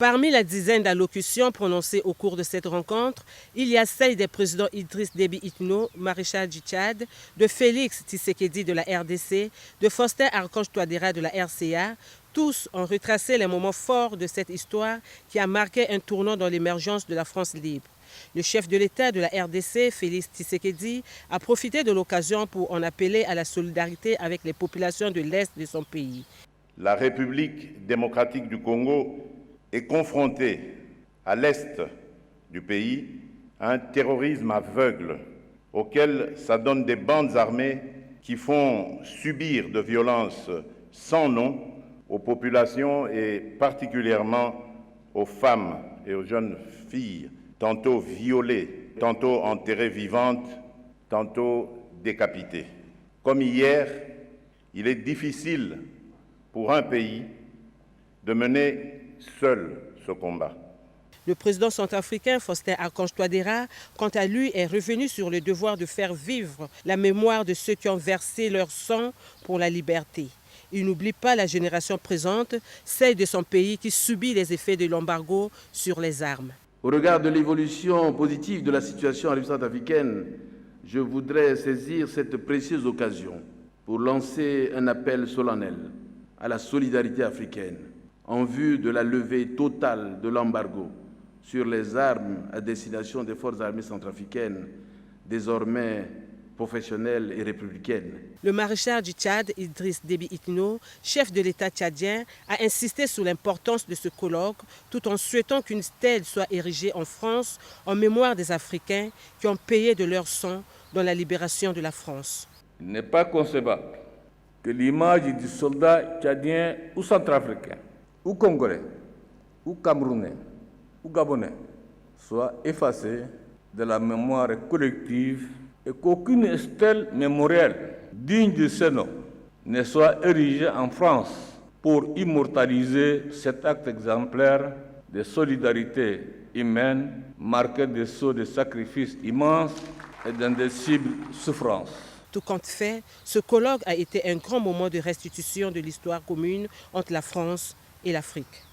Parmi la dizaine d'allocutions prononcées au cours de cette rencontre, il y a celle des présidents Idriss Déby Itno, maréchal du Tchad, de Félix Tshisekedi de la RDC, de Faustin Archange Touadéra de la RCA. Tous ont retracé les moments forts de cette histoire qui a marqué un tournant dans l'émergence de la France libre. Le chef de l'État de la RDC, Félix Tshisekedi, a profité de l'occasion pour en appeler à la solidarité avec les populations de l'Est de son pays. La République démocratique du Congo est confrontée à l'Est du pays à un terrorisme aveugle auquel s'adonnent des bandes armées qui font subir de violences sans nom aux populations et particulièrement aux femmes et aux jeunes filles, tantôt violées, tantôt enterrées vivantes, tantôt décapitées. Comme hier, il est difficile pour un pays de mener seul ce combat. Le président centrafricain Faustin Archange Touadéra, quant à lui, est revenu sur le devoir de faire vivre la mémoire de ceux qui ont versé leur sang pour la liberté. Il n'oublie pas la génération présente, celle de son pays qui subit les effets de l'embargo sur les armes. Au regard de l'évolution positive de la situation en République centrafricaine, je voudrais saisir cette précieuse occasion pour lancer un appel solennel à la solidarité africaine en vue de la levée totale de l'embargo sur les armes à destination des forces armées centrafricaines, désormais professionnelles et républicaines. Le maréchal du Tchad, Idriss Déby Itno, chef de l'État tchadien, a insisté sur l'importance de ce colloque tout en souhaitant qu'une stèle soit érigée en France en mémoire des Africains qui ont payé de leur sang dans la libération de la France. Il n'est pas concevable que l'image du soldat tchadien ou centrafricain, ou congolais, ou camerounais, ou gabonais soit effacée de la mémoire collective et qu'aucune stèle mémorielle digne de ce nom ne soit érigée en France pour immortaliser cet acte exemplaire de solidarité humaine marqué de sauts de sacrifices immenses et d'indicibles souffrances. Tout compte fait, ce colloque a été un grand moment de restitution de l'histoire commune entre la France et l'Afrique.